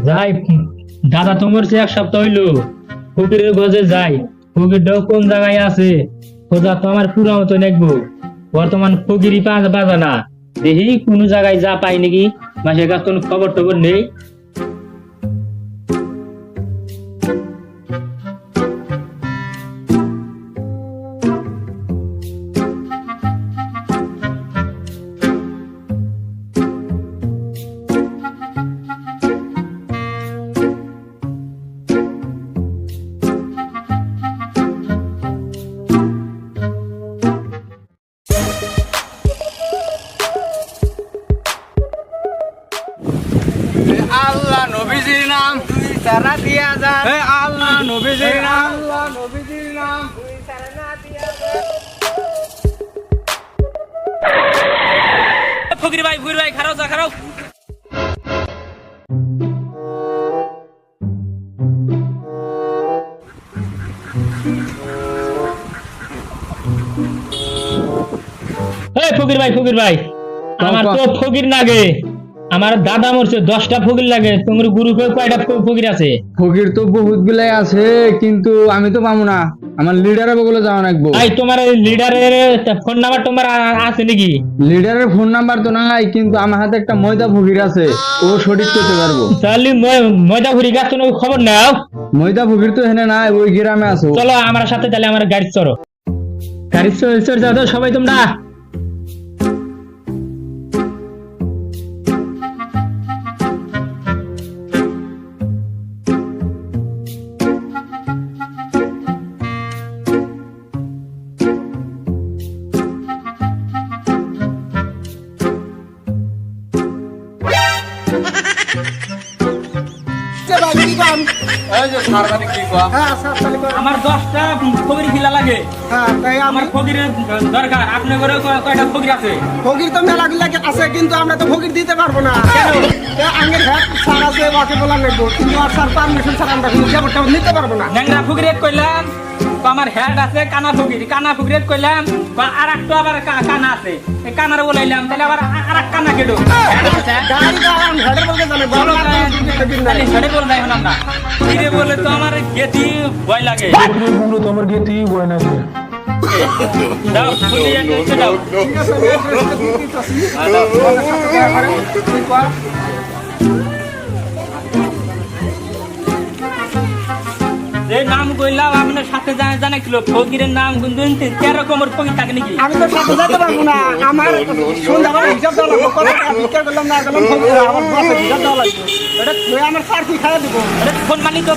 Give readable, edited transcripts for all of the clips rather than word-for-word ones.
যাই দাদা তোমার সে এক সপ্তাহ হইলো ফকিরের গজে যাই। ফকিরটাও কোন জায়গায় আছে খোঁজা তো আমার পুরো মতো দেখবো। বর্তমান ফকিরই বাজা না, দেখি কোন জায়গায় যা পাই নাকি। মাসের কাছে কোনো খবর টবর নেই। আল্লাহ নবীজির নাম তুই সারা দিয়া যা। আল্লাহ নবীজির নাম, আল্লাহ নবীজির নাম তুই সারা না দিয়া যা। ফকির ভাই খারাও যা খারাও। ফকির ভাই আমার তো ফকির লাগে। আমার দাদা মরছে 10টা ফকির লাগে। তোমার গ্রুপে কয়টা ফকির আছে? ফকির তো বহুত গুলাই আছে, কিন্তু আমি তো পাবো না। আমার লিডারে বলে যাওয়া লাগবো। ভাই তোমার লিডারের ফোন নাম্বার তোমার আছে নাকি? লিডারের ফোন নাম্বার তো নাই, কিন্তু আমার হাতে একটা ময়দা ফকির আছে, ও সঠিক করতে পারবো। তাহলে ময়দা ফকির গাছ কোনো খবর নাও। ময়দা ফকির তো হেনে নাই, ওই গ্রামে আছো। চলো আমার সাথে, তাহলে আমার গাড়ি চড়ো। গাড়ি চড় যাও তো সবাই তোমরা। আমার 10টা ফকির খিলা লাগে। আমার ফকিরের দরকার। আপনার ঘরে কয়টা ফকির আছে? ফকির তো মেলা লাগে আছে, কিন্তু আমরা তো ফকির দিতে পারবো না। আঙ্গের হ্যাঁ স্যার আছে, ওকে বলা লাগবো, কিন্তু আর স্যার পারমিশন ছাড়া আমরা কোনো ব্যাপারটা নিতে পারবো না। ন্যাংরা ফকিরের কইলাম আমার হেড আছে, কানা ফকিরের কইলাম আর একটা আবার কানা আছে। এই কানার বলাইলাম, তাহলে আবার আর এক কানা কেডো গাড়ি দাঁড়ান, হেডের বলতে জানে বলো না। হেডে বল যাই না ফিরে বলে তো আমার গেতি ভয় লাগে। তোমার গেতি বয় না। দাও ফুলি এসে দাও। ঠিক আছে, যে নাম কইলাম আপনার সাথে জানা ছিল ফকিরের নাম কিন্তু 13 রকমের ফকির থাকে নাকি? আমি তো সাথে যেতে পারবো না। আমার সন্ধ্যাবার হিসাব দেওয়া লাগবো, কত টাকা বিক্রি করলাম না করলাম আমার বসে হিসাব দেওয়া লাগবে। এটা আমার স্যার কি খাইয়ে দিব। ফোন মানি তো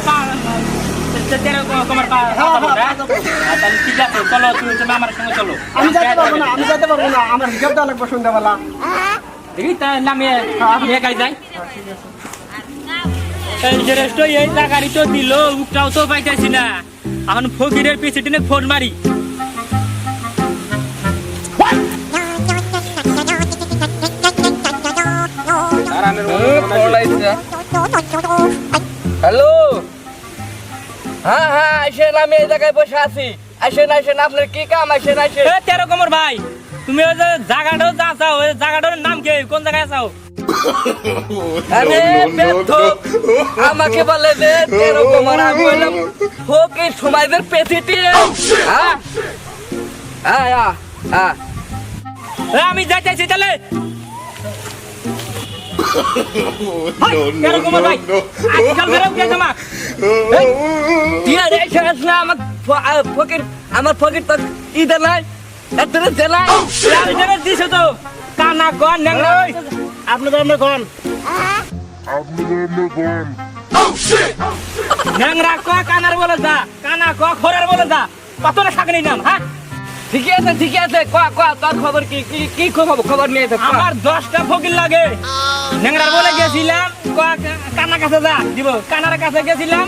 13 রকমের তাহলে ঠিক আছে, চলো তুমি আমার সঙ্গে চলো। আমি যেতে পারবো না, আমার হিসাব দেওয়া লাগবে সন্ধ্যাবেলা। দেখি তাহলে আমি একাই যাই। এই জায়গারই তো দিল, উকটাও তো পাইতেছি না। এখন ফকিরের পিছে টেনে ফোন মারি। হ্যালো, হ্যাঁ আসেন, আমি এই জায়গায় বসে আছি। আসেন আপনার কি কাম? আসেন 13 রকমের ভাই, তুমি ওই যে জায়গাটাও যা চাও, ওই জায়গাটার নাম কি? কোন জায়গায় চাও? আরে আমাকে বলে যে এরকম, আমি বললাম ফকির সমাজের প্রেসিডেন্ট। আমি যাইতেছি তাহলে। এরকমের ভাই আজকাল বেরোব কে জামা? ফকির আমার ফকির তো ঈদে নাই, এদের জেলায় দিছো তো কানা গন ন্যাংরা। আপনাদের কোন ন্যাংরা ক কানার বলে যা, কানা ক খোরার বলে যা। কত না শাক নিলাম। হ্যাঁ ঠিক আছে তোর খবর কি খবর নিয়ে? আমার 10টা ফকির লাগে। ন্যাংরার বলে গেছিলাম কানা কাছে যা দিব, কানার কাছে গেছিলাম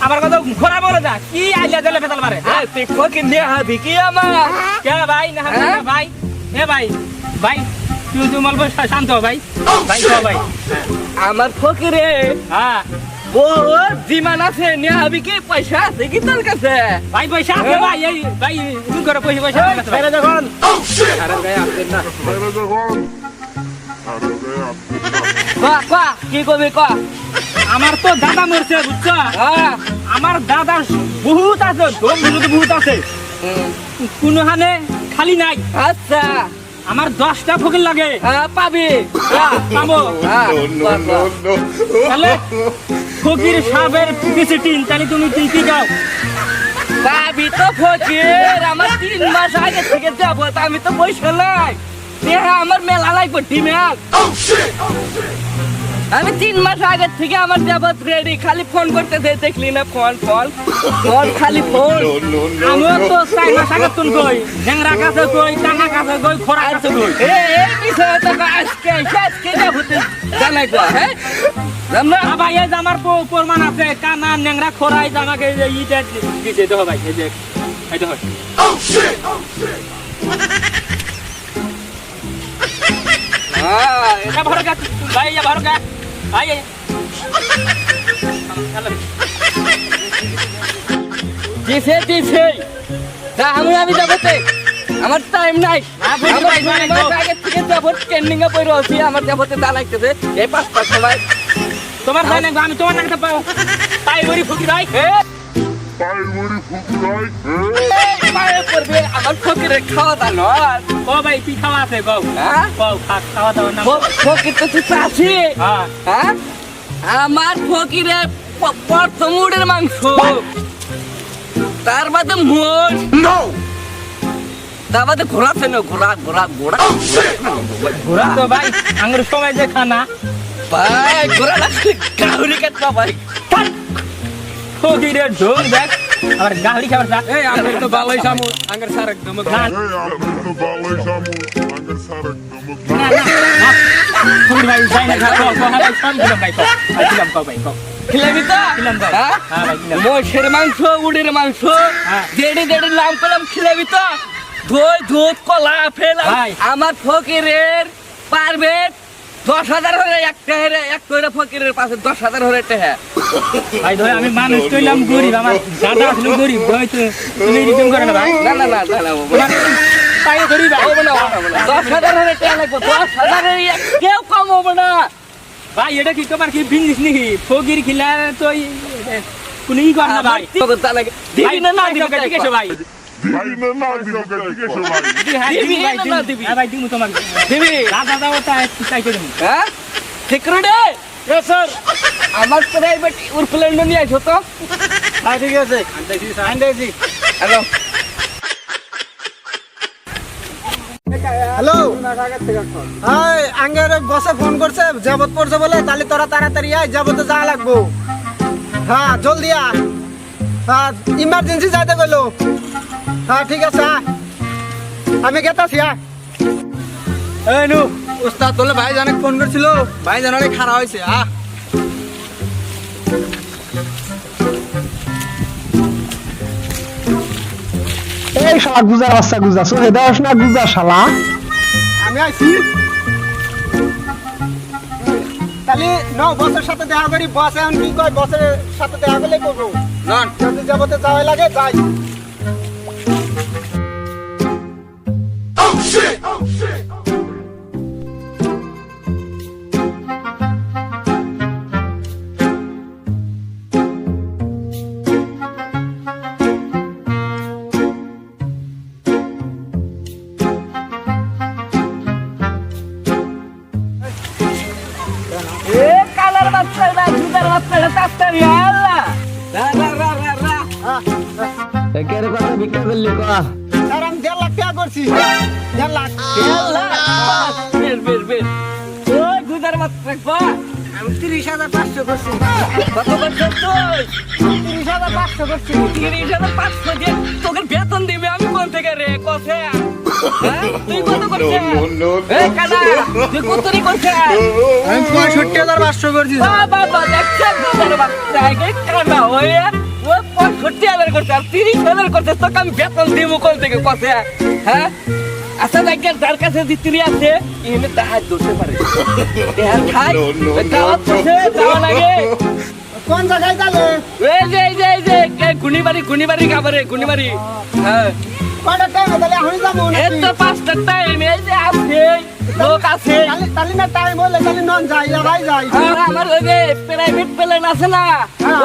আবার কত ঘোরা বলে যা। কি আইলা জলে ফেতাল মারে। তুই ফকির নিয়ে হাবি কি আমার? কে ভাই না ভাই? এ ভাই তুই অল্প শান্ত হ ভাই। ভাই আমার ফকিরে হ্যাঁ ও জিমান আছে, নিয়ে হাবি কি? পয়সা আছে কি তোর কাছে? ভাই পয়সা আছে ভাই। এই ভাই তুমি করে পয়সা ছেড়ে দেখুন। কি করবি? আমার তো দাদা মরছে বুঝছো হ্যাঁ আমার দাদা বহুত আছে বহুত আছে কোনো হানে খালি নাই আচ্ছা আমার 10টা ফকির লাগে হ্যাঁ পাবি পাবো হ্যাঁ তাহলে ফকির সাহেবের পিছে টিন তাহলে তুমি কি গাও পাবি তো ফকির আমার 3 মাস আগে থেকে যাবো তা আমি তো বসে নাই আমার মেলা লাগবে ডিমেল আমি 3 মাস আগে থেকে আমার যাবত রেডি খালি ফোন করতেছে দেখলি না ফোন খালি ফোন আমিও তো 4 মাস আগে তুন কই ঝেংরা কাছে কই টানা কাছে কই খোরা কাছে কই এই বিষয়ে তো আজকে যাবো জানাই তো হ্যাঁ জানা ভাই এই যে আমার প্রমাণ আছে কানা ন্যাংরা খোরাই যে আমাকে ইটা দিছে দেখো ভাই এই যে এই দেখো হ্যাঁ এটা ভরো কা ভাই এটা ভরো কা ভাই দিছে তা আমি যাবতে আমার টাইম নাই আপনি আমার ভাই, ভাই, 2 মাস আগে থেকে যাবো ট্রেন্ডিং এ পড়ে আছি আমার যাবতে দা লাগতেছে এই 5 সময় তোমার জানেন আমি তোমার নামটা পাই বড়ি ফকির ভাই মায়ে পড়বে আমার ফকিরের খাওয়া দাওয়া নয় ও ভাই কি খাওয়া আছে গো হ্যাঁ কও খাওয়া দাওয়া না ফকির তো তুই চাষি হ্যাঁ হ্যাঁ আমার ফকিরের প্রথম উড়ের মাংস তার বাদে মোষ তার বাদে ঘোড়া আছে না ঘোড়া ঘোরা তো ভাই আঙ্গুর সময় যে খানা ভাই ঘোড়া লাগছে গাহরি কাটবা ভাই ফকিরের ঢোল দেখ আবার গাহরি খাবার যা এই আমি তো ভালোই সামু আঙ্গার সার একদম না ফকির ভাই যাই না খা কও ভাই সব দিলাম ভাই কও দিলাম কও ভাই কও খিলাবি তো খিলাম ভাই হ্যাঁ হ্যাঁ ভাই খিলাম মোষের মাংস উড়ের মাংস হ্যাঁ। দেড়ি নাম করলাম খিলাবি তো দই দুধ কলা আপেল ভাই। আমার ফকিরের পারবে 10,000 হরে এক কইরা ফকিরের পাশে 10,000 হরে টাকা ভাই ধরে আমি মানুষ কইলাম গরিব আমার দাদা আসলে গরিব ভাই তো তুমি রিটার্ন করে না ভাই না তাই গরিব ভাই হবে না 10,000 হরে টাকা লাগবে 10,000 এর কেউ কম হবে না ভাই এটা কি তোমার কি বিজনেস নাকি ফকির খিলা তো কোন ই কর না ভাই দিবি না দিবি ঠিক আছে ভাই দিবি না দিবি ভাই দিমু তোমার দিবি দাদা দাও তাই তাই করে দিমু হ্যাঁ সিকিউরিটি ইয়েস স্যার আমার প্রাইভেট এয়ারপ্লেন নিয়ে আইছো তো হ্যাঁ ঠিক আছে আন্দাজি হ্যালো হ্যালো হাই আঙ্গের বসে ফোন করছে যাবত পড়ছে বলে তাহলে তোরা তাড়াতাড়ি আয় যাবতে যাওয়া লাগবো হ্যাঁ জলদি আয় হ্যাঁ ইমার্জেন্সি যাইতে গেলো হ্যাঁ ঠিক আছে আয় আমি গেতাছি আয় এই নু উস্তাদ বলে ভাই জানে ফোন করছিল ভাই জানালে খারাপ হয়েছে এই শালা গুজার বাচ্চা গুজা চোখে দেওয়াস না গুজা শালা আমি আইছি তাহলে বসের সাথে দেখা করি বস এখন কি কয় বসের সাথে দেখা করলে করবো নন যদি যাবতে যাওয়াই লাগে যাই এ কালার বাচ্চাটা জুতার বাচ্চাটা তাড়াতাড়ি আল্লাহ রা একের কথা ভিক্ষা করলি কয়া স্যার আমি 1.5 লাখ টাকা করছি 1.5 লাখ বের ওই জুতার বাচ্চা পা আমি 30,500 করছি কত করছিস তুই 30,500 করছি 30,500 দিয়ে তোকে বেতন দিবে আমি কোন থেকে রে কসে তুই কত করছিস এ কালা তুই কতরি করছিস আমি 65,500 করছি বাবা দেখছেন জুতার বাচ্চা আগে কানা ওই ও 65,000 করছে আর 30,000 করছে তোকে আমি বেতন দিব কোন থেকে কসে হ্যাঁ আচ্ছা দেখেন যার কাছে জিতরি আছে এনে তাহার দোষে পারে দেহার খাই দাওয়াত করছে যাওয়া লাগে কোন জায়গায় যাবে এই যে গুনিবাড়ি খাবারে গুনিবাড়ি হ্যাঁ কয়টা টাইম তাহলে আমি যাবো এই তো 5টা টাইম এই যে আছে লোক আছে তালি না টাইম হলে তালি নন যাই ভাই যাই আর আমার ওই যে প্রাইভেট প্লেন আছে না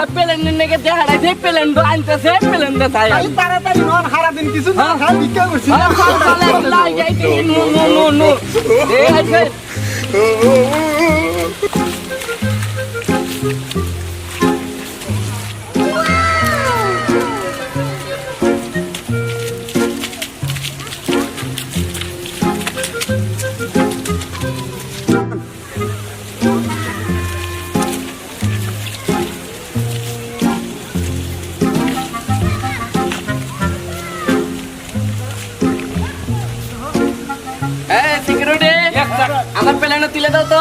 ওই প্লেনের নেগে দেখাড়াইছে প্লেন তো আনতেছে প্লেন তো তাই তালি তাড়াতাড়ি নন সারা দিন কিছু না খাই ভিক্ষা করছি সিকিউরিটি আমার প্লেনে তুলে দাও তো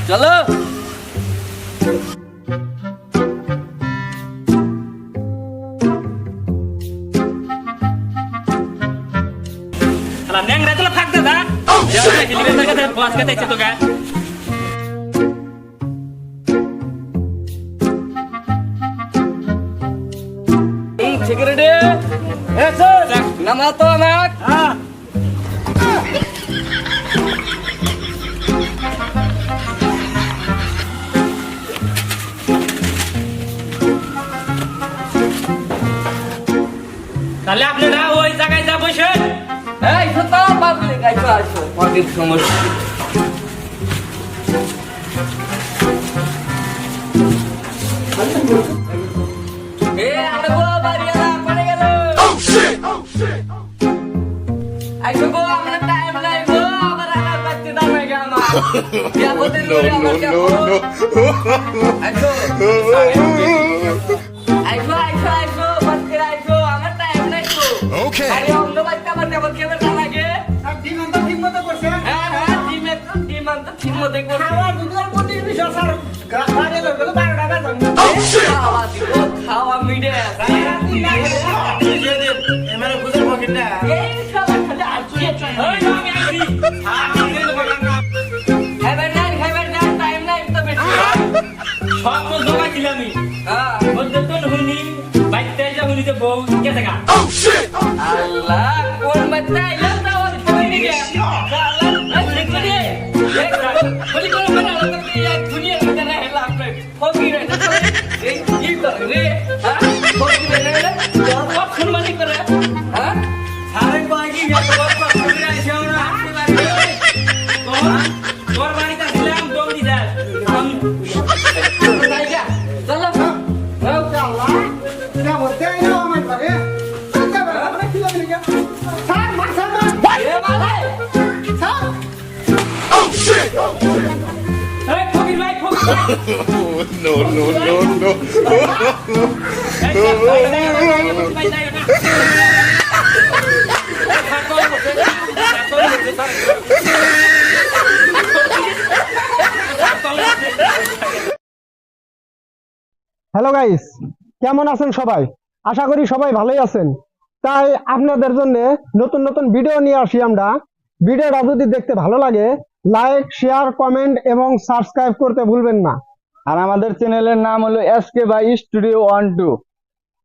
চলো শালা ন্যাংরা তুলে ফাঁক দে দা হেলিকপ্টার কাছে বাস কাছে তো গা সিকিউরিটি নামা তো আমাক তাহলে আপনারা ওই জায়গায় যা বসেন এই সত্তা পাবলিক আইছো আইছো পাবলিক সমস্যা এ আরে গো বাড়িয়ালা পড়ে গেল আইছো গো আমরা টাইম নাই গো আবার আনা করতে দাও না গামা ইয়া বলতে নো আইছো আইছো আইছো আইছো বাস করে আইছো আমার টাইম নাই গো ওকে আরে অন্য বাচ্চা আমার দেব কেমন লাগে ঠিক মতো করছে হ্যাঁ হ্যাঁ ডিম তো ঠিক মতো করে খাওয়া দুধের প্রতি বিষয় স্যার গাড়ি লোক 12 টাকা দাম খাওয়া দিব খাওয়া মিডে এমারে বুঝার পকেট না এই খাওয়া খালি আজকে ওই আমি আছি খাইবার না টাইম নাই তো বেশি সব তো জমা দিলামই হ্যাঁ বলতে তো হুনি বাইতে যা হুনি যে বউ কে থাকা আল্লাহ কোন বাচ্চা আইলো তো ওর খাই দিকে আল্লাহ ঠিক করে এক বলি কোন বাচ্চা আলো তো এই দুনিয়ার মধ্যে না হেলা আপনি ফকির রে এই কি করে রে হ্যাঁ ফকির রে সব শুনমানি করে হ্যাঁ আরে বাকি গেল বাপ করে আইছো না আপনি বাড়ি তোর বাড়িতে ছিলাম দম দি যা আমি চলো আল্লাহ এটা বলতে না আমার ঘরে সত্যি বলে আমরা কি লাগি না স্যার মারছেন না এ ভাই স্যার এই ফকির ভাই ফকির ভাই No, no, no, no. Hello guys, কেমন আছেন সবাই? আশা করি সবাই ভালোই আছেন। তাই আপনাদের জন্য নতুন নতুন ভিডিও নিয়ে আসি আমরা। ভিডিওটা যদি দেখতে ভালো লাগে লাইক, শেয়ার, কমেন্ট এবং সাবস্ক্রাইব করতে ভুলবেন না। আর আমাদের চ্যানেলের নাম হলো এসকে বাই স্টুডিও 12।